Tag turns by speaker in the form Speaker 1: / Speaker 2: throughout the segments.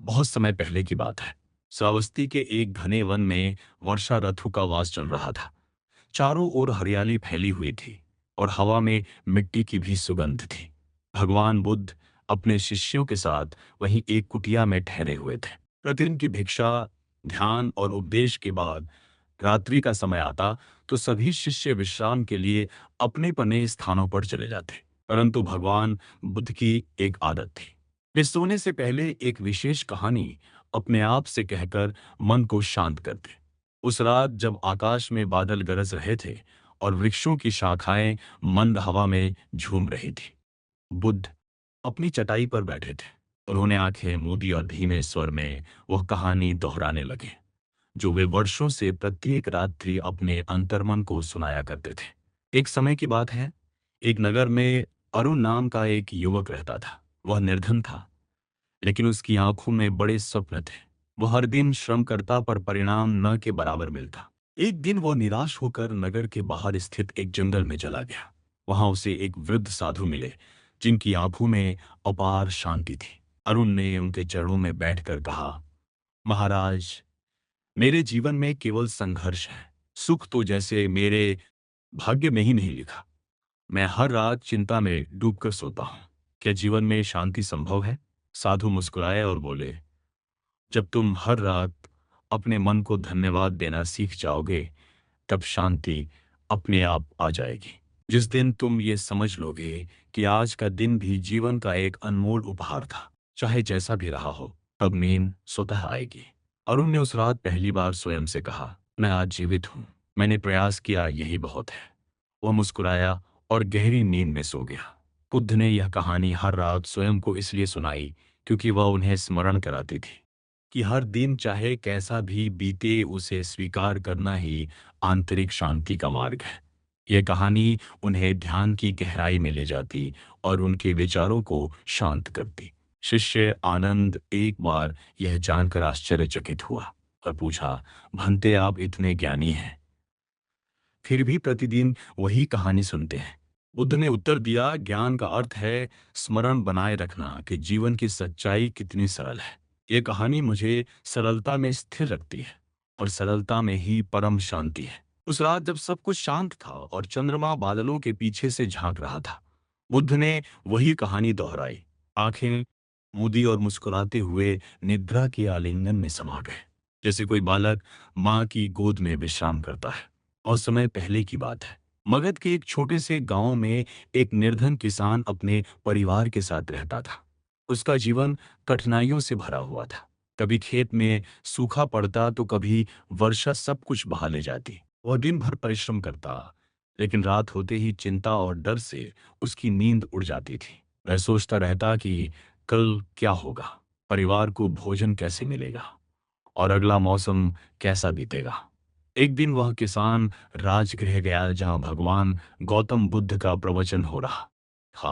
Speaker 1: बहुत समय पहले की बात है। श्रावस्ती के एक घने वन में वर्षा ऋतु का वास चल रहा था। चारों ओर हरियाली फैली हुई थी और हवा में मिट्टी की भी सुगंध थी। भगवान बुद्ध अपने शिष्यों के साथ वहीं एक कुटिया में ठहरे हुए थे। प्रतिदिन की भिक्षा, ध्यान और उपदेश के बाद रात्रि का समय आता तो सभी शिष्य विश्राम के लिए अपने अपने स्थानों पर चले जाते। परंतु भगवान बुद्ध की एक आदत थी। वे सोने से पहले एक विशेष कहानी अपने आप से कहकर मन को शांत करते। उस रात जब आकाश में बादल गरज रहे थे और वृक्षों की शाखाएं मंद हवा में झूम रही थी, बुद्ध अपनी चटाई पर बैठे थे। उन्होंने आंखें मूंदी और धीमे स्वर में वह कहानी दोहराने लगे जो वे वर्षों से प्रत्येक रात्रि अपने अंतर्मन को सुनाया करते थे। एक समय की बात है, एक नगर में अरुण नाम का एक युवक रहता था। वह निर्धन था, लेकिन उसकी आंखों में बड़े स्वप्न थे। वह हर दिन श्रम करता पर परिणाम न के बराबर मिलता। एक दिन वह निराश होकर नगर के बाहर स्थित एक जंगल में चला गया। वहां उसे एक वृद्ध साधु मिले जिनकी आंखों में अपार शांति थी। अरुण ने उनके चरणों में बैठकर कहा, महाराज, मेरे जीवन में केवल संघर्ष है। सुख तो जैसे मेरे भाग्य में ही नहीं लिखा। मैं हर रात चिंता में डूबकर सोता हूँ। क्या जीवन में शांति संभव है? साधु मुस्कुराए और बोले, जब तुम हर रात अपने मन को धन्यवाद देना सीख जाओगे, तब शांति अपने आप आ जाएगी। जिस दिन तुम ये समझ लोगे कि आज का दिन भी जीवन का एक अनमोल उपहार था, चाहे जैसा भी रहा हो, तब नींद स्वतः आएगी। अरुण ने उस रात पहली बार स्वयं से कहा, मैं आज जीवित हूँ, मैंने प्रयास किया, यही बहुत है। वह मुस्कुराया और गहरी नींद में सो गया। बुद्ध ने यह कहानी हर रात स्वयं को इसलिए सुनाई क्योंकि वह उन्हें स्मरण कराती थी कि हर दिन चाहे कैसा भी बीते, उसे स्वीकार करना ही आंतरिक शांति का मार्ग है। यह कहानी उन्हें ध्यान की गहराई में ले जाती और उनके विचारों को शांत करती। शिष्य आनंद एक बार यह जानकर आश्चर्यचकित हुआ और पूछा, भंते, आप इतने ज्ञानी हैं, फिर भी प्रतिदिन वही कहानी सुनते हैं? बुद्ध ने उत्तर दिया, ज्ञान का अर्थ है स्मरण बनाए रखना कि जीवन की सच्चाई कितनी सरल है। ये कहानी मुझे सरलता में स्थिर रखती है और सरलता में ही परम शांति है। उस रात जब सब कुछ शांत था और चंद्रमा बादलों के पीछे से झांक रहा था, बुद्ध ने वही कहानी दोहराई। आंखें मूंदी और मुस्कुराते हुए निद्रा के आलिंगन में समा गए, जैसे कोई बालक माँ की गोद में विश्राम करता है। और समय पहले की बात है। मगध के एक छोटे से गांव में एक निर्धन किसान अपने परिवार के साथ रहता था। उसका जीवन कठिनाइयों से भरा हुआ था। कभी खेत में सूखा पड़ता तो कभी वर्षा सब कुछ बहा ले जाती। वह दिन भर परिश्रम करता, लेकिन रात होते ही चिंता और डर से उसकी नींद उड़ जाती थी। वह सोचता रहता कि कल क्या होगा, परिवार को भोजन कैसे मिलेगा और अगला मौसम कैसा बीतेगा। एक दिन वह किसान राजगृह गया जहां भगवान गौतम बुद्ध का प्रवचन हो रहा था।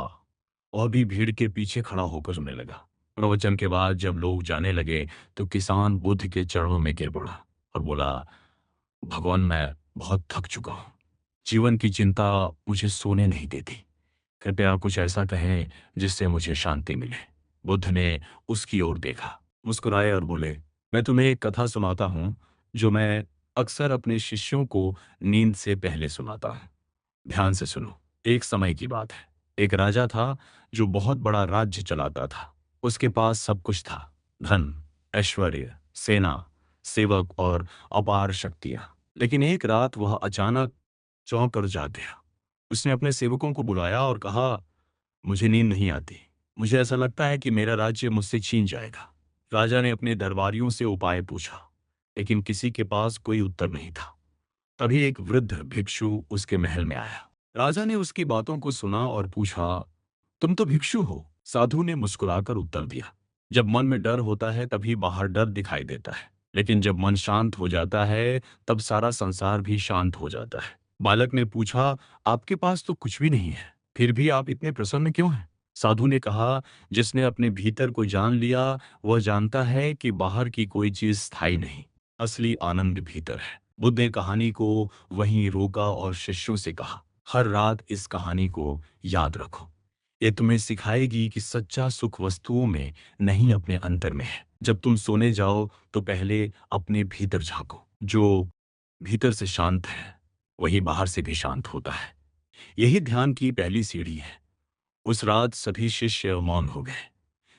Speaker 1: वह भी भीड़ के पीछे खड़ा होकर सुनने लगा। प्रवचन के बाद जब लोग जाने लगे तो किसान बुद्ध के चरणों में गिर पड़ा और बोला, भगवान, मैं बहुत थक चुका हूँ। जीवन की चिंता मुझे सोने नहीं देती। कृपया कुछ ऐसा कहें जिससे मुझे शांति मिले। बुद्ध ने उसकी ओर देखा, मुस्कुराए और बोले, मैं तुम्हें एक कथा सुनाता हूँ जो मैं अक्सर अपने शिष्यों को नींद से पहले सुनाता हूँ। ध्यान से सुनो। एक समय की बात है। एक राजा था जो बहुत बड़ा राज्य चलाता था। उसके पास सब कुछ था, धन, ऐश्वर्य, सेना, सेवक और अपार शक्तियां। लेकिन एक रात वह अचानक चौंक कर जाग गया। उसने अपने सेवकों को बुलाया और कहा, मुझे नींद नहीं आती। मुझे ऐसा लगता है कि मेरा राज्य मुझसे छीन जाएगा। राजा ने अपने दरबारियों से उपाय पूछा, लेकिन किसी के पास कोई उत्तर नहीं था। तभी एक वृद्ध भिक्षु उसके महल में आया। राजा ने उसकी बातों को सुना और पूछा, तुम तो भिक्षु हो? साधु ने मुस्कुराकर उत्तर दिया, जब मन में डर होता है तभी बाहर डर दिखाई देता है, लेकिन जब मन शांत हो जाता है तब सारा संसार भी शांत हो जाता है। बालक ने पूछा, आपके पास तो कुछ भी नहीं है, फिर भी आप इतने प्रसन्न क्यों हैं? साधु ने कहा, जिसने अपने भीतर को जान लिया वह जानता है कि बाहर की कोई चीज स्थायी नहीं, असली आनंद भीतर है। बुद्ध ने कहानी को वहीं रोका और शिष्यों से कहा, हर रात इस कहानी को याद रखो। ये तुम्हें सिखाएगी कि सच्चा सुख वस्तुओं में नहीं, अपने अंतर में है। जब तुम सोने जाओ तो पहले अपने भीतर झांको। जो भीतर से शांत है वही बाहर से भी शांत होता है। यही ध्यान की पहली सीढ़ी है। उस रात सभी शिष्य मौन हो गए।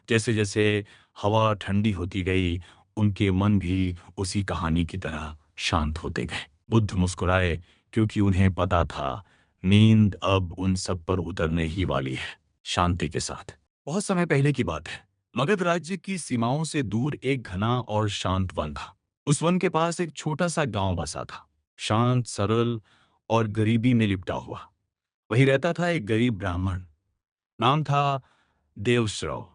Speaker 1: जैसे जैसे हवा ठंडी होती गई, उनके मन भी उसी कहानी की तरह शांत होते गए। बुद्ध मुस्कुराए, क्योंकि उन्हें पता था नींद अब उन सब पर उतरने ही वाली है, शांति के साथ। बहुत समय पहले की बात है। मगध राज्य की सीमाओं से दूर एक घना और शांत वन था। उस वन के पास एक छोटा सा गांव बसा था, शांत, सरल और गरीबी में लिपटा हुआ। वहीं रहता था एक गरीब ब्राह्मण। नाम था देवश्रव।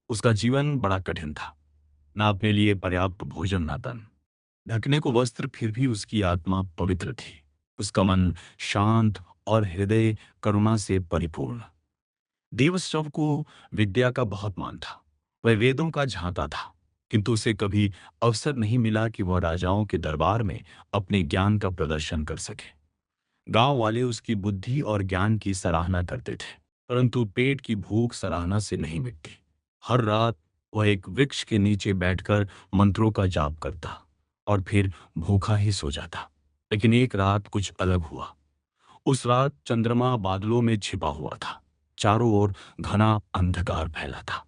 Speaker 1: उसका जीवन बड़ा कठिन था। ना अपने लिए पर्याप्त भोजन, ना धन, ढकने को वस्त्र, फिर भी उसकी आत्मा पवित्र थी। उसका मन शांत और हृदय करुणा से परिपूर्ण। देवश्रव को विद्या का बहुत मान था। वह वेदों का झांता था, किंतु उसे कभी अवसर नहीं मिला कि वह राजाओं के दरबार में अपने ज्ञान का प्रदर्शन कर सके। गांव वाले उसकी बुद्धि और ज्ञान की सराहना करते थे, परंतु पेट की भूख सराहना से नहीं मिटती। हर रात वह एक वृक्ष के नीचे बैठकर मंत्रों का जाप करता और फिर भूखा ही सो जाता। लेकिन एक रात कुछ अलग हुआ। उस रात चंद्रमा बादलों में छिपा हुआ था। चारों ओर घना अंधकार फैला था।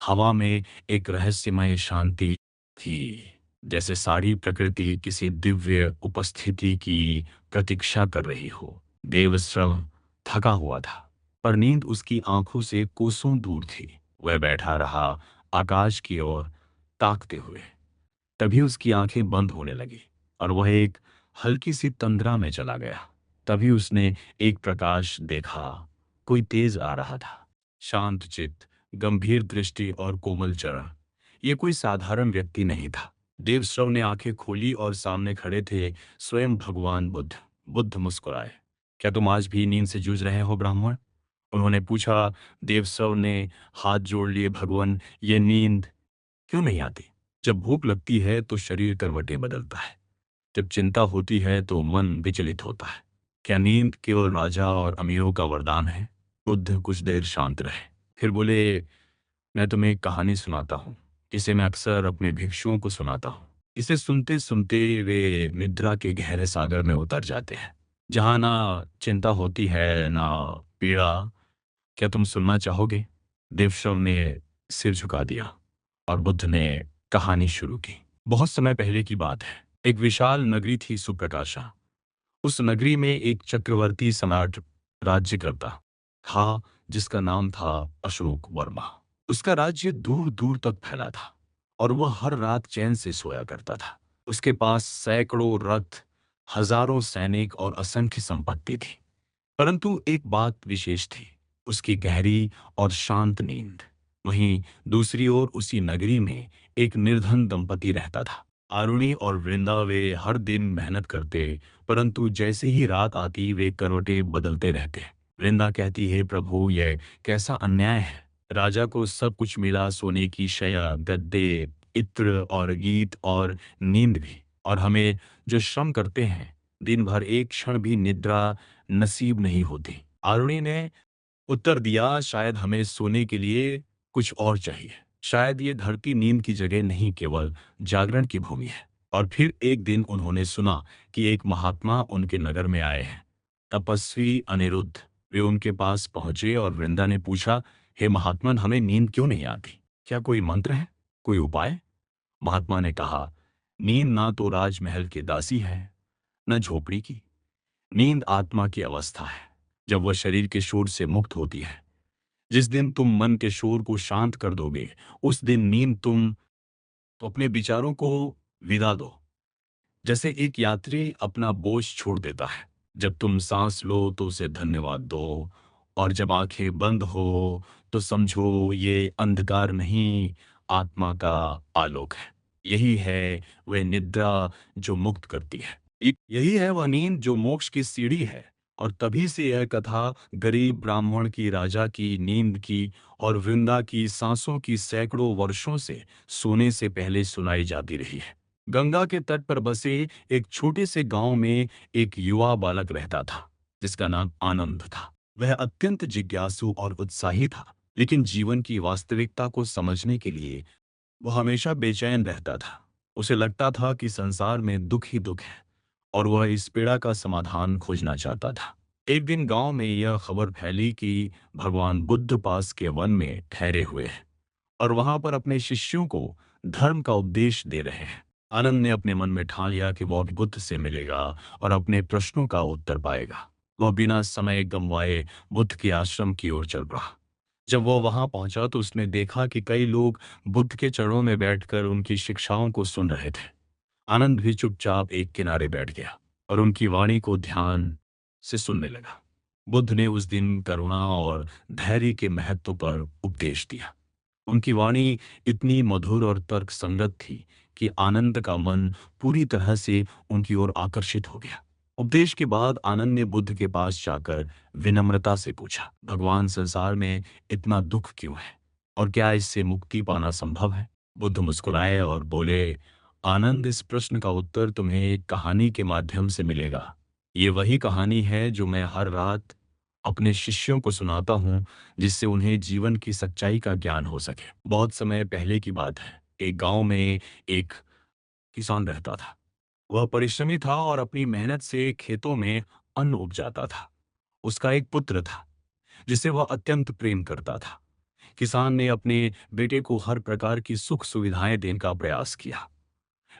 Speaker 1: हवा में एक रहस्यमय शांति थी, जैसे सारी प्रकृति किसी दिव्य उपस्थिति की प्रतीक्षा कर रही हो। देवश्रव थका हुआ था, पर नींद उसकी आंखों से कोसों दूर थी। वह बैठा रहा, आकाश की ओर ताकते हुए। तभी उसकी आंखें बंद होने लगी और वह एक हल्की सी तंद्रा में चला गया। तभी उसने एक प्रकाश देखा। कोई तेज आ रहा था, शांत चित्त, गंभीर दृष्टि और कोमल चरण। ये कोई साधारण व्यक्ति नहीं था। देवश्रव ने आंखें खोली और सामने खड़े थे स्वयं भगवान बुद्ध। बुद्ध मुस्कुराए। क्या तुम आज भी नींद से जूझ रहे हो ब्राह्मण? उन्होंने पूछा। देवश्रव ने हाथ जोड़ लिए। भगवान, ये नींद क्यों नहीं आती? जब भूख लगती है तो शरीर करवटें बदलता है। जब चिंता होती है तो मन विचलित होता है। क्या नींद केवल राजा और अमीरों का वरदान है? बुद्ध कुछ देर शांत रहे, फिर बोले, मैं तुम्हें एक कहानी सुनाता हूँ, जिसे मैं अक्सर अपने भिक्षुओं को सुनाता हूँ। इसे सुनते सुनते वे निद्रा के गहरे सागर में उतर जाते हैं, जहाँ ना चिंता होती है ना पीड़ा। क्या तुम सुनना चाहोगे? देवशव ने सिर झुका दिया और बुद्ध ने कहानी शुरू की। बहुत समय पहले की बात है। एक विशाल नगरी थी, सुप्रकाशा। उस नगरी में एक चक्रवर्ती सम्राट राज्य करता था, जिसका नाम था अशोक वर्मा। उसका राज्य दूर दूर तक फैला था और वह हर रात चैन से सोया करता था। उसके पास सैकड़ों रथ, हजारों सैनिक और असंख्य संपत्ति थी। परंतु एक बात विशेष थी, उसकी गहरी और शांत नींद। वहीं दूसरी ओर उसी नगरी में एक निर्धन दंपति रहता था। आरुणि और वृंदा। वे हर दिन मेहनत करते, परंतु जैसे ही रात आती वे करवटें बदलते रहते। वृंदा कहती है, प्रभु, यह कैसा अन्याय है। राजा को सब कुछ मिला, सोने की शैया, गद्दे, इत्र और गीत और नींद भी, और हमें जो श्रम करते हैं दिन भर, एक क्षण भी निद्रा नसीब नहीं होती। आरुणि ने उत्तर दिया, शायद हमें सोने के लिए कुछ और चाहिए। शायद ये धरती नींद की जगह नहीं, केवल जागरण की भूमि है। और फिर एक दिन उन्होंने सुना कि एक महात्मा उनके नगर में आए हैं, तपस्वी अनिरुद्ध। वे उनके पास पहुंचे और वृंदा ने पूछा, हे महात्मन, हमें नींद क्यों नहीं आती? क्या कोई मंत्र है, कोई उपाय? महात्मा ने कहा, नींद ना तो राजमहल की दासी है, न झोपड़ी की। नींद आत्मा की अवस्था है, जब वह शरीर के शोर से मुक्त होती है। जिस दिन तुम मन के शोर को शांत कर दोगे, उस दिन नींद तुम तो अपने विचारों को विदा दो। जैसे एक यात्री अपना बोझ छोड़ देता है। जब तुम सांस लो तो उसे धन्यवाद दो, और जब आंखें बंद हो तो समझो ये अंधकार नहीं, आत्मा का आलोक है। यही है वह निद्रा जो मुक्त करती है। यही है वह नींद जो मोक्ष की सीढ़ी है। और तभी से यह कथा गरीब ब्राह्मण की, राजा की नींद की और वृंदा की सांसों की सैकड़ों वर्षों से सोने से पहले सुनाई जाती रही है। गंगा के तट पर बसे एक छोटे से गांव में एक युवा बालक रहता था, जिसका नाम आनंद था। वह अत्यंत जिज्ञासु और उत्साही था, लेकिन जीवन की वास्तविकता को समझने के लिए वो हमेशा बेचैन रहता था। उसे लगता था कि संसार में दुख ही दुख है और वह इस पीड़ा का समाधान खोजना चाहता था। एक दिन गांव में यह खबर फैली कि भगवान बुद्ध पास के वन में ठहरे हुए हैं और वहां पर अपने शिष्यों को धर्म का उपदेश दे रहे हैं। आनंद ने अपने मन में ठान लिया कि वह बुद्ध से मिलेगा और अपने प्रश्नों का उत्तर पाएगा। वह बिना समय गंवाए बुद्ध के आश्रम की ओर चल पड़ा। जब वह वहां पहुंचा तो उसने देखा कि कई लोग बुद्ध के चरणों में बैठकर उनकी शिक्षाओं को सुन रहे थे। आनंद भी चुपचाप एक किनारे बैठ गया और उनकी वाणी को ध्यान से सुनने लगा। बुद्ध ने उस दिन करुणा और धैर्य के महत्व पर उपदेश दिया। उनकी वाणी इतनी मधुर और तर्क संगत थी कि आनंद का मन पूरी तरह से उनकी ओर आकर्षित हो गया। उपदेश के बाद आनंद ने बुद्ध के पास जाकर विनम्रता से पूछा, भगवान, संसार में इतना दुख क्यों है और क्या इससे मुक्ति पाना संभव है? बुद्ध मुस्कुराए और बोले, आनंद, इस प्रश्न का उत्तर तुम्हें एक कहानी के माध्यम से मिलेगा। ये वही कहानी है जो मैं हर रात अपने शिष्यों को सुनाता हूँ, जिससे उन्हें जीवन की सच्चाई का ज्ञान हो सके। बहुत समय पहले की बात है। एक गांव में एक किसान रहता था। वह परिश्रमी था और अपनी मेहनत से खेतों में अन्न उपजाता था। उसका एक पुत्र था जिसे वह अत्यंत प्रेम करता था। किसान ने अपने बेटे को हर प्रकार की सुख सुविधाएं देने का प्रयास किया,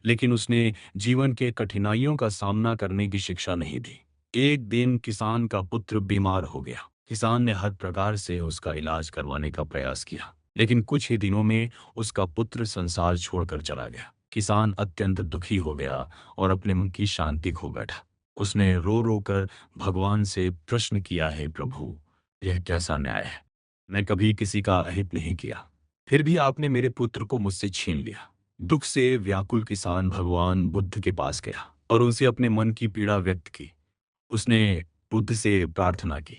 Speaker 1: लेकिन उसने जीवन के कठिनाइयों का सामना करने की शिक्षा नहीं दी। एक दिन किसान का पुत्र बीमार हो गया। किसान ने हर प्रकार से उसका इलाज करवाने का प्रयास किया, लेकिन कुछ ही दिनों में उसका पुत्र संसार छोड़कर चला गया। किसान अत्यंत दुखी हो गया और अपने मन की शांति खो बैठा। उसने रो रो कर भगवान से प्रश्न किया, है प्रभु, यह कैसा न्याय है? मैं कभी किसी का अहित नहीं किया, फिर भी आपने मेरे पुत्र को मुझसे छीन लिया। दुख से व्याकुल किसान भगवान बुद्ध के पास गया और उनसे अपने मन की पीड़ा व्यक्त की। उसने बुद्ध से प्रार्थना की,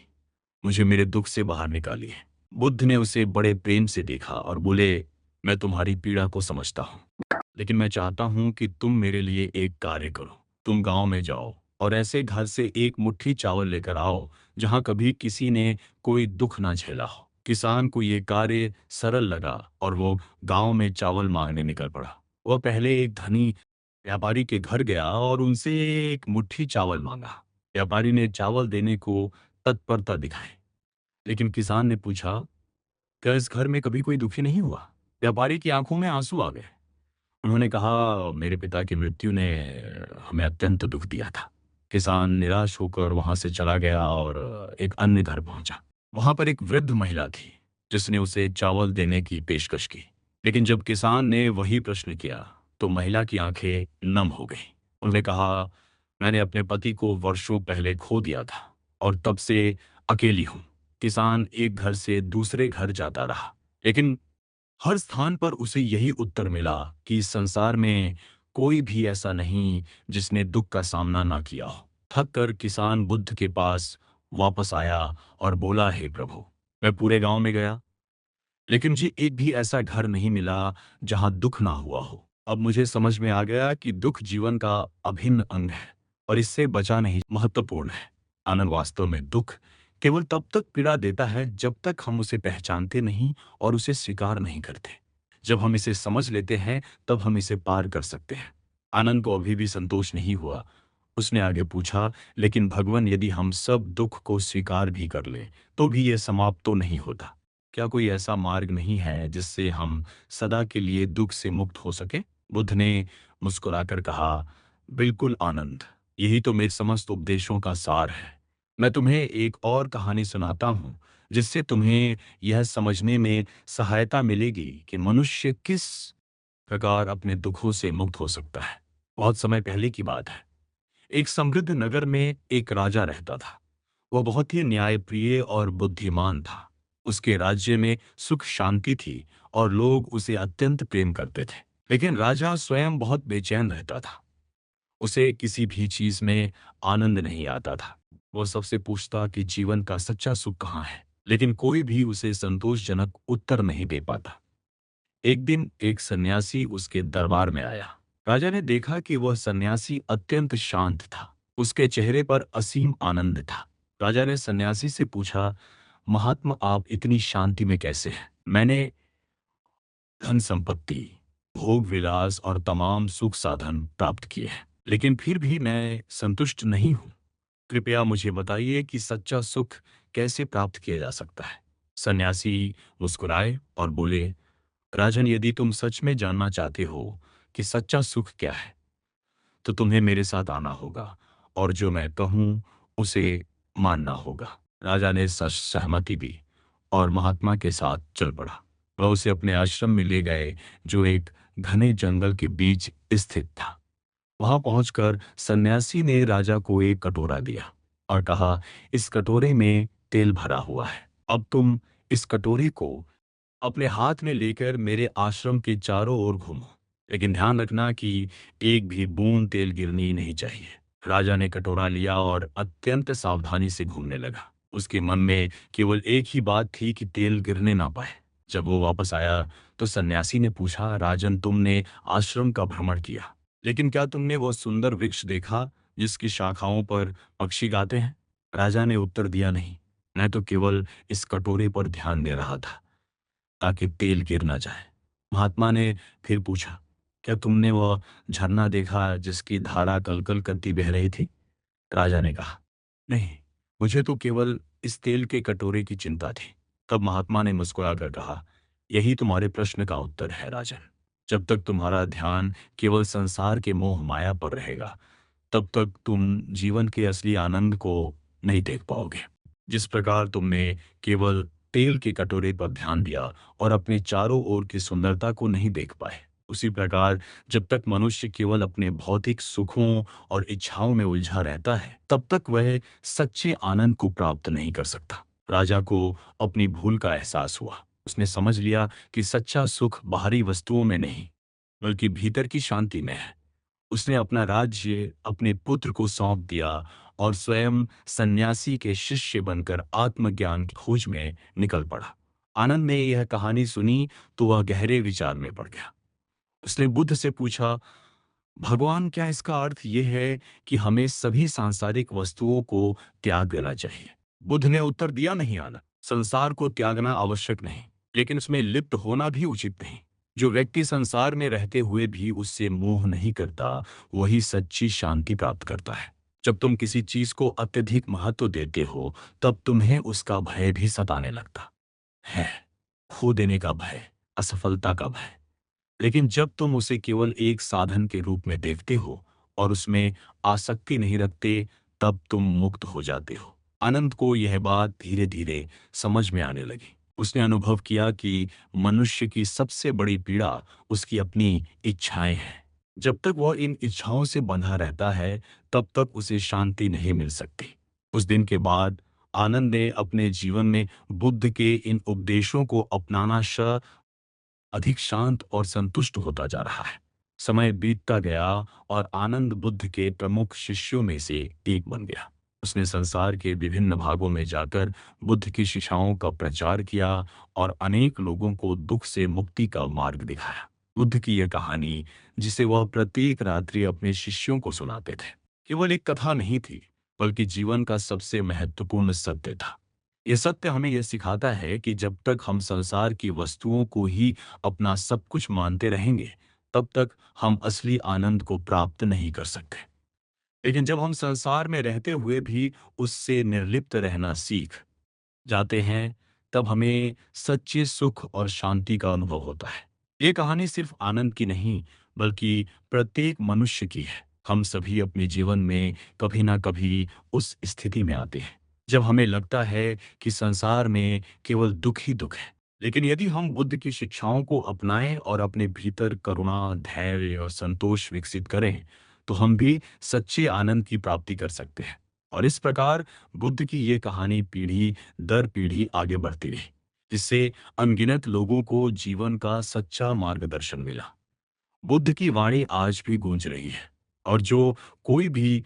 Speaker 1: मुझे मेरे दुख से बाहर निकालिए। बुद्ध ने उसे बड़े प्रेम से देखा और बोले, मैं तुम्हारी पीड़ा को समझता हूँ, लेकिन मैं चाहता हूँ कि तुम मेरे लिए एक कार्य करो। तुम गांव में जाओ और ऐसे घर से एक मुट्ठी चावल लेकर आओ जहां कभी किसी ने कोई दुख ना झेला हो। किसान को ये कार्य सरल लगा और वो गांव में चावल मांगने निकल पड़ा। वह पहले एक धनी व्यापारी के घर गया और उनसे एक मुट्ठी चावल मांगा। व्यापारी ने चावल देने को तत्परता दिखाई, लेकिन किसान ने पूछा, क्या इस घर में कभी कोई दुखी नहीं हुआ? व्यापारी की आंखों में आंसू आ गए। उन्होंने कहा, मेरे पिता की मृत्यु ने हमें अत्यंत दुख दिया था। किसान निराश होकर वहां से चला गया और एक अन्य घर पहुंचा। वहां पर एक वृद्ध महिला थी जिसने उसे चावल देने की पेशकश की, लेकिन जब किसान ने वही प्रश्न किया तो महिला की आंखें नम हो गई। उन्होंने कहा, मैंने अपने पति को वर्षों पहले खो दिया था और तब से अकेली हूँ। किसान एक घर से दूसरे घर जाता रहा, लेकिन हर स्थान पर उसे यही उत्तर मिला कि इस संसार में कोई भी ऐसा नहीं जिसने दुख का सामना ना किया हो। थक कर किसान बुद्ध के पास वापस आया और बोला, हे प्रभु, मैं पूरे गांव में गया, लेकिन मुझे एक भी ऐसा घर नहीं मिला जहां दुख ना हुआ हो। अब मुझे समझ में आ गया कि दुख जीवन का अभिन्न अंग है और इससे बचा नहीं महत्वपूर्ण है। आनंद, वास्तव में दुख केवल तब तक पीड़ा देता है जब तक हम उसे पहचानते नहीं और उसे स्वीकार नहीं करते। जब हम इसे समझ लेते हैं तब हम इसे पार कर सकते हैं। आनंद को अभी भी संतोष नहीं हुआ। उसने आगे पूछा, लेकिन भगवान, यदि हम सब दुख को स्वीकार भी कर लें तो भी यह समाप्त तो नहीं होता। क्या कोई ऐसा मार्ग नहीं है जिससे हम सदा के लिए दुख से मुक्त हो सके? बुद्ध ने मुस्कुराकर कहा, बिल्कुल आनंद, यही तो मेरे समस्त उपदेशों का सार है। मैं तुम्हें एक और कहानी सुनाता हूँ जिससे तुम्हें यह समझने में सहायता मिलेगी कि मनुष्य किस प्रकार अपने दुखों से मुक्त हो सकता है। बहुत समय पहले की बात है। एक समृद्ध नगर में एक राजा रहता था। वह बहुत ही न्यायप्रिय और बुद्धिमान था। उसके राज्य में सुख शांति थी और लोग उसे अत्यंत प्रेम करते थे। लेकिन राजा स्वयं बहुत बेचैन रहता था। उसे किसी भी चीज में आनंद नहीं आता था। वो सबसे पूछता कि जीवन का सच्चा सुख कहाँ है, लेकिन कोई भी उसे संतोषजनक उत्तर नहीं दे पाता। एक दिन एक सन्यासी उसके दरबार में आया। राजा ने देखा कि वह सन्यासी अत्यंत शांत था। उसके चेहरे पर असीम आनंद था। राजा ने सन्यासी से पूछा, महात्मा, आप इतनी शांति में कैसे हैं? मैंने धन संपत्ति, भोग विलास और तमाम सुख साधन प्राप्त किए हैं, लेकिन फिर भी मैं संतुष्ट नहीं हूँ। कृपया मुझे बताइए कि सच्चा सुख कैसे प्राप्त किया जा सकता है। सन्यासी मुस्कुराए और बोले, राजन, यदि तुम सच में जानना चाहते हो कि सच्चा सुख क्या है, तो तुम्हें मेरे साथ आना होगा और जो मैं कहूँ उसे मानना होगा। राजा ने सहमति दी और महात्मा के साथ चल पड़ा। वह उसे अपने आश्रम में ले गए, जो एक घने जंगल के बीच स्थित था। वहां पहुंचकर सन्यासी ने राजा को एक कटोरा दिया और कहा, इस कटोरे में तेल भरा हुआ है। अब तुम इस कटोरे को अपने हाथ में लेकर मेरे आश्रम के चारों ओर घूमो, लेकिन ध्यान रखना कि एक भी बूंद तेल गिरनी नहीं चाहिए। राजा ने कटोरा लिया और अत्यंत सावधानी से घूमने लगा। उसके मन में केवल एक ही बात थी कि तेल गिरने ना पाए। जब वो वापस आया तो सन्यासी ने पूछा, राजन, तुमने आश्रम का भ्रमण किया, लेकिन क्या तुमने वो सुंदर वृक्ष देखा जिसकी शाखाओं पर पक्षी गाते हैं? राजा ने उत्तर दिया, नहीं, मैं तो केवल इस कटोरे पर ध्यान दे रहा था ताकि तेल गिर ना जाए। महात्मा ने फिर पूछा, क्या तुमने वह झरना देखा जिसकी धारा कलकल करती बह रही थी? राजा ने कहा, नहीं, मुझे तो केवल इस तेल के कटोरे की चिंता थी। तब महात्मा ने मुस्कुराकर कहा, यही तुम्हारे प्रश्न का उत्तर है राजन। जब तक तुम्हारा ध्यान केवल संसार के मोह माया पर रहेगा, तब तक तुम जीवन के असली आनंद को नहीं देख पाओगे। जिस प्रकार तुमने केवल तेल के कटोरे पर ध्यान दिया और अपने चारों ओर की सुंदरता को नहीं देख पाए, उसी प्रकार जब तक मनुष्य केवल अपने भौतिक सुखों और इच्छाओं में उलझा रहता है, तब तक वह सच्चे आनंद को प्राप्त नहीं कर सकता। राजा को अपनी भूल का एहसास हुआ। उसने समझ लिया कि सच्चा सुख बाहरी वस्तुओं में नहीं, बल्कि भीतर की शांति में है। उसने अपना राज्य अपने पुत्र को सौंप दिया और स्वयं सन्यासी के शिष्य बनकर आत्मज्ञान की खोज में निकल पड़ा। आनंद ने यह कहानी सुनी तो वह गहरे विचार में पड़ गया। उसने बुद्ध से पूछा, भगवान, क्या इसका अर्थ यह है कि हमें सभी सांसारिक वस्तुओं को त्याग देना चाहिए? बुद्ध ने उत्तर दिया, नहीं, आनंद, संसार को त्यागना आवश्यक नहीं, लेकिन उसमें लिप्त होना भी उचित नहीं। जो व्यक्ति संसार में रहते हुए भी उससे मोह नहीं करता, वही सच्ची शांति प्राप्त करता है। जब तुम किसी चीज को अत्यधिक महत्व देते हो, तब तुम्हें उसका भय भी सताने लगता है। खो देने का भय, असफलता का भय। लेकिन जब तुम उसे केवल एक साधन के रूप में देखते हो और उसमें आसक्ति नहीं रखते, तब तुम मुक्त हो जाते हो। आनंद को यह बात धीरे धीरे समझ में आने लगी। उसने अनुभव किया कि मनुष्य की सबसे बड़ी पीड़ा उसकी अपनी इच्छाएं हैं। जब तक वह इन इच्छाओं से बंधा रहता है, तब तक उसे शांति नहीं मिल सकती। उस दिन के बाद आनंद ने अपने जीवन में बुद्ध के इन उपदेशों को अपनाना अधिक शांत और संतुष्ट होता जा रहा है। समय बीतता गया और आनंद बुद्ध के प्रमुख शिष्यों में से एक बन गया। उसने संसार के विभिन्न भागों में जाकर बुद्ध की शिक्षाओं का प्रचार किया और अनेक लोगों को दुख से मुक्ति का मार्ग दिखाया। बुद्ध की यह कहानी, जिसे वह प्रत्येक रात्रि अपने शिष्यों को सुनाते थे, केवल एक कथा नहीं थी, बल्कि जीवन का सबसे महत्वपूर्ण सत्य था। ये सत्य हमें यह सिखाता है कि जब तक हम संसार की वस्तुओं को ही अपना सब कुछ मानते रहेंगे, तब तक हम असली आनंद को प्राप्त नहीं कर सकते। लेकिन जब हम संसार में रहते हुए भी उससे निर्लिप्त रहना सीख जाते हैं, तब हमें सच्चे सुख और शांति का अनुभव होता है। ये कहानी सिर्फ आनंद की नहीं, बल्कि प्रत्येक मनुष्य की है। हम सभी अपने जीवन में कभी ना कभी उस स्थिति में आते हैं जब हमें लगता है कि संसार में केवल दुख ही दुख है। लेकिन यदि हम बुद्ध की शिक्षाओं को अपनाएं और अपने भीतर करुणा, धैर्य और संतोष विकसित करें, तो हम भी सच्चे आनंद की प्राप्ति कर सकते हैं। और इस प्रकार बुद्ध की ये कहानी पीढ़ी दर पीढ़ी आगे बढ़ती रही, जिससे अनगिनत लोगों को जीवन का सच्चा मार्गदर्शन मिला। बुद्ध की वाणी आज भी गूंज रही है, और जो कोई भी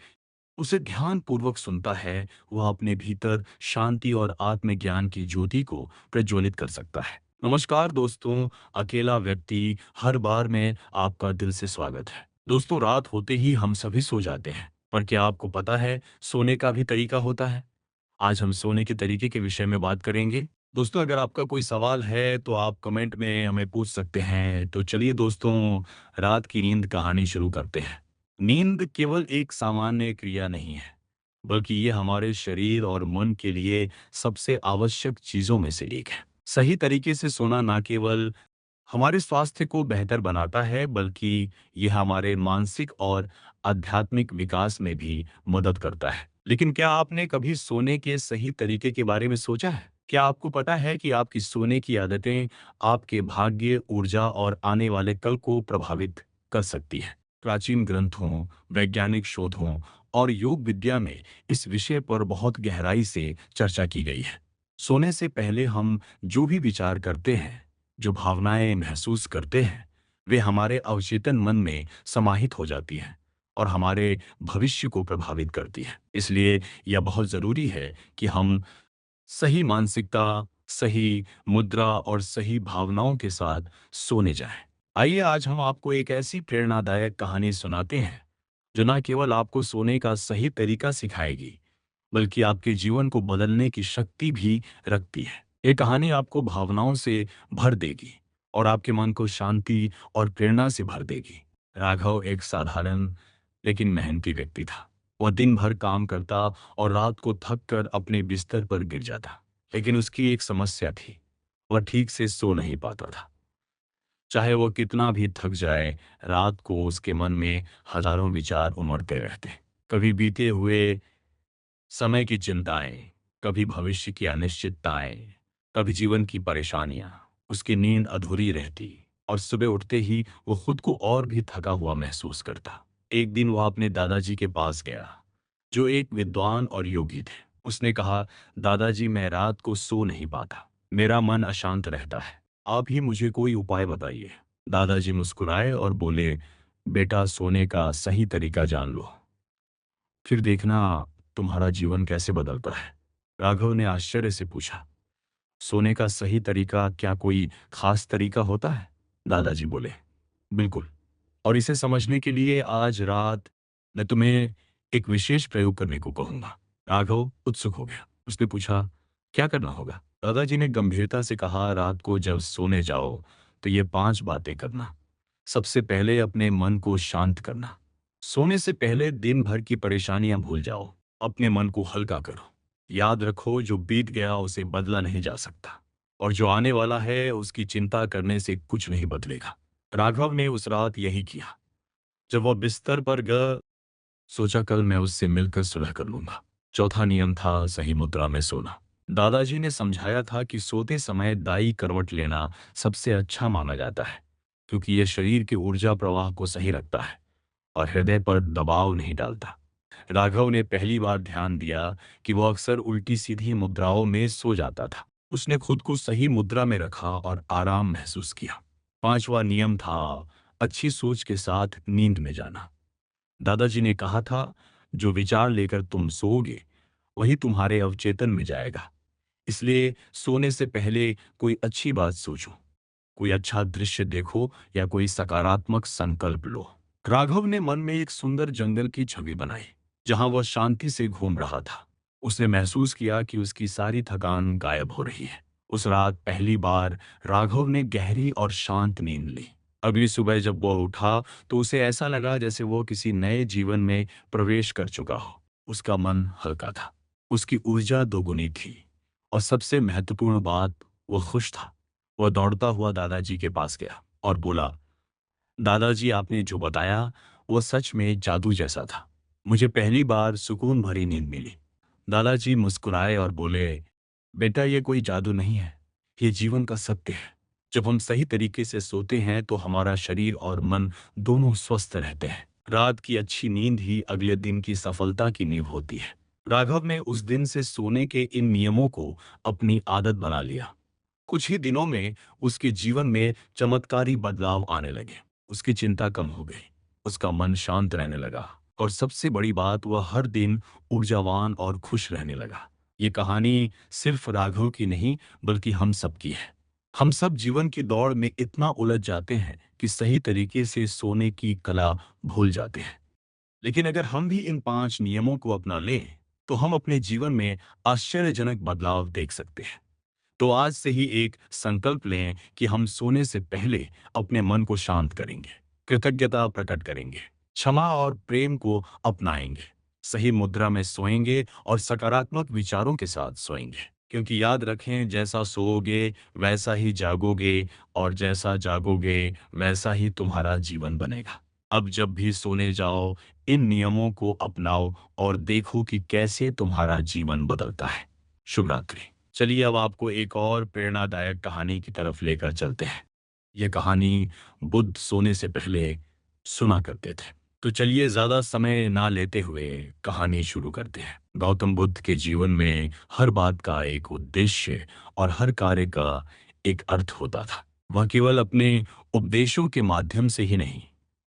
Speaker 1: उसे ध्यान पूर्वक सुनता है, वह अपने भीतर शांति और आत्मज्ञान की ज्योति को प्रज्वलित कर सकता है। नमस्कार दोस्तों, अकेला व्यक्ति हर बार में आपका दिल से स्वागत है। दोस्तों, रात होते ही हम सभी सो जाते हैं, पर क्या आपको पता है सोने का भी तरीका होता है? आज हम सोने के तरीके के विषय में बात करेंगे। दोस्तों, अगर आपका कोई सवाल है तो आप कमेंट में हमें पूछ सकते हैं। तो चलिए दोस्तों, रात की नींद कहानी शुरू करते हैं। नींद केवल एक सामान्य क्रिया नहीं है, बल्कि ये हमारे शरीर और मन के लिए सबसे आवश्यक चीज़ों में से एक है। सही तरीके से सोना ना केवल हमारे स्वास्थ्य को बेहतर बनाता है, बल्कि ये हमारे मानसिक और आध्यात्मिक विकास में भी मदद करता है। लेकिन क्या आपने कभी सोने के सही तरीके के बारे में सोचा है? क्या आपको पता है कि आपकी सोने की आदतें आपके भाग्य, ऊर्जा और आने वाले कल को प्रभावित कर सकती है? प्राचीन ग्रंथों, वैज्ञानिक शोधों और योग विद्या में इस विषय पर बहुत गहराई से चर्चा की गई है। सोने से पहले हम जो भी विचार करते हैं, जो भावनाएं महसूस करते हैं, वे हमारे अवचेतन मन में समाहित हो जाती हैं और हमारे भविष्य को प्रभावित करती है। इसलिए यह बहुत ज़रूरी है कि हम सही मानसिकता, सही मुद्रा और सही भावनाओं के साथ सोने जाएं। आइए आज हम आपको एक ऐसी प्रेरणादायक कहानी सुनाते हैं, जो न केवल आपको सोने का सही तरीका सिखाएगी, बल्कि आपके जीवन को बदलने की शक्ति भी रखती है। ये कहानी आपको भावनाओं से भर देगी और आपके मन को शांति और प्रेरणा से भर देगी। राघव एक साधारण लेकिन मेहनती व्यक्ति था। वह दिन भर काम करता और रात को थक कर अपने बिस्तर पर गिर जाता। लेकिन उसकी एक समस्या थी, वह ठीक से सो नहीं पाता था। चाहे वो कितना भी थक जाए, रात को उसके मन में हजारों विचार उमड़ते रहते। कभी बीते हुए समय की चिंताएं, कभी भविष्य की अनिश्चितताएं, कभी जीवन की परेशानियां। उसकी नींद अधूरी रहती और सुबह उठते ही वो खुद को और भी थका हुआ महसूस करता। एक दिन वह अपने दादाजी के पास गया, जो एक विद्वान और योगी थे। उसने कहा, दादाजी, मैं रात को सो नहीं पाता, मेरा मन अशांत रहता है, आप ही मुझे कोई उपाय बताइए। दादाजी मुस्कुराए और बोले, बेटा, सोने का सही तरीका जान लो, फिर देखना तुम्हारा जीवन कैसे बदलता है। राघव ने आश्चर्य से पूछा, सोने का सही तरीका, क्या कोई खास तरीका होता है? दादाजी बोले, बिल्कुल, और इसे समझने के लिए आज रात मैं तुम्हें एक विशेष प्रयोग करने को कहूंगा। राघव उत्सुक हो गया। उसने पूछा, क्या करना होगा? दादाजी ने गंभीरता से कहा, रात को जब सोने जाओ तो ये 5 बातें करना। सबसे पहले अपने मन को शांत करना। सोने से पहले दिन भर की परेशानियां भूल जाओ, अपने मन को हल्का करो। याद रखो, जो बीत गया उसे बदला नहीं जा सकता, और जो आने वाला है उसकी चिंता करने से कुछ नहीं बदलेगा। राघव ने उस रात यही किया। जब वह बिस्तर पर गया, सोचा कल मैं उससे मिलकर सुलह कर लूंगा। चौथा नियम था सही मुद्रा में सोना। दादाजी ने समझाया था कि सोते समय दाई करवट लेना सबसे अच्छा माना जाता है, क्योंकि यह शरीर के ऊर्जा प्रवाह को सही रखता है और हृदय पर दबाव नहीं डालता। राघव ने पहली बार ध्यान दिया कि वह अक्सर उल्टी सीधी मुद्राओं में सो जाता था। उसने खुद को सही मुद्रा में रखा और आराम महसूस किया। पांचवा नियम था अच्छी सोच के साथ नींद में जाना। दादाजी ने कहा था, जो विचार लेकर तुम सोओगे वही तुम्हारे अवचेतन में जाएगा। इसलिए सोने से पहले कोई अच्छी बात सोचो, कोई अच्छा दृश्य देखो या कोई सकारात्मक संकल्प लो। राघव ने मन में एक सुंदर जंगल की छवि बनाई, जहां वह शांति से घूम रहा था। उसने महसूस किया कि उसकी सारी थकान गायब हो रही है। उस रात पहली बार राघव ने गहरी और शांत नींद ली। अगली सुबह जब वह उठा तो उसे ऐसा लगा जैसे वो किसी नए जीवन में प्रवेश कर चुका हो। उसका मन हल्का था, उसकी ऊर्जा दोगुनी थी, और सबसे महत्वपूर्ण बात, वो खुश था। वह दौड़ता हुआ दादाजी के पास गया और बोला, दादाजी, आपने जो बताया वो सच में जादू जैसा था। मुझे पहली बार सुकून भरी नींद मिली। दादाजी मुस्कुराए और बोले, बेटा, ये कोई जादू नहीं है, ये जीवन का सत्य है। जब हम सही तरीके से सोते हैं तो हमारा शरीर और मन दोनों स्वस्थ रहते हैं। रात की अच्छी नींद ही अगले दिन की सफलता की नींव होती है। राघव ने उस दिन से सोने के इन नियमों को अपनी आदत बना लिया। कुछ ही दिनों में उसके जीवन में चमत्कारी बदलाव आने लगे। उसकी चिंता कम हो गई, उसका मन शांत रहने लगा, और सबसे बड़ी बात, वह हर दिन ऊर्जावान और खुश रहने लगा। ये कहानी सिर्फ राघव की नहीं, बल्कि हम सब की है। हम सब जीवन की दौड़ में इतना उलझ जाते हैं कि सही तरीके से सोने की कला भूल जाते हैं। लेकिन अगर हम भी इन 5 नियमों को अपना लें, तो हम अपने जीवन में आश्चर्यजनक बदलाव देख सकते हैं। तो आज से ही एक संकल्प लें कि हम सोने से पहले अपने मन को शांत करेंगे, कृतज्ञता प्रकट करेंगे, क्षमा और प्रेम को अपनाएंगे, सही मुद्रा में सोएंगे और सकारात्मक विचारों के साथ सोएंगे। क्योंकि याद रखें, जैसा सोओगे वैसा ही जागोगे, और जैसा जागोगे वैसा ही तुम्हारा जीवन बनेगा। अब जब भी सोने जाओ, इन नियमों को अपनाओ और देखो कि कैसे तुम्हारा जीवन बदलता है। शुभ रात्रि। चलिए अब आपको एक और प्रेरणादायक कहानी की तरफ लेकर चलते हैं। यह कहानी बुद्ध सोने से पहले सुना करते थे। तो चलिए ज़्यादा समय ना लेते हुए कहानी शुरू करते हैं। गौतम बुद्ध के जीवन में हर बात का एक उद्देश्य और हर कार्य का एक अर्थ होता था। वह केवल अपने उपदेशों के माध्यम से ही नहीं,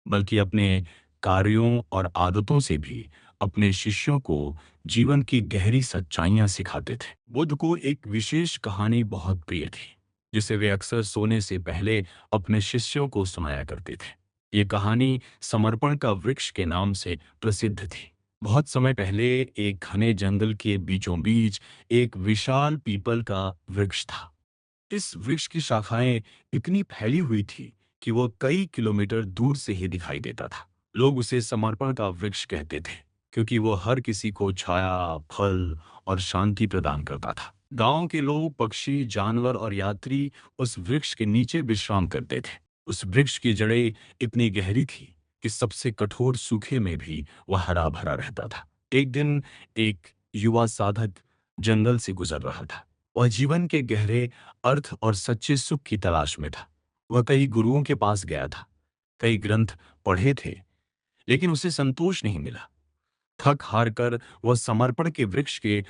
Speaker 1: बल्कि अपने कार्यों और आदतों से भी अपने शिष्यों को जीवन की गहरी सच्चाइयां सिखाते थे। बुद्ध को एक विशेष कहानी बहुत प्रिय थी, जिसे वे अक्सर सोने से पहले अपने शिष्यों को सुनाया करते थे। ये कहानी समर्पण का वृक्ष के नाम से प्रसिद्ध थी। बहुत समय पहले एक घने जंगल के बीचों बीच एक विशाल पीपल का वृक्ष था। इस वृक्ष की शाखाएं इतनी फैली हुई थी कि वो कई किलोमीटर दूर से ही दिखाई देता था। लोग उसे समर्पण का वृक्ष कहते थे, क्योंकि वो हर किसी को छाया, फल और शांति प्रदान करता था। गांव के लोग, पक्षी, जानवर और यात्री उस वृक्ष के नीचे विश्राम करते थे। उस वृक्ष की जड़ें इतनी गहरी थी कि सबसे कठोर सूखे में भी वह हरा भरा रहता था। एक दिन एक युवा साधक जंगल से गुजर रहा था। वह जीवन के गहरे अर्थ और सच्चे सुख की तलाश में था। वह कई गुरुओं के पास गया था, कई ग्रंथ पढ़े थे, लेकिन उसे संतोष नहीं मिला। थक हार कर वह समर्पण के वृक्ष के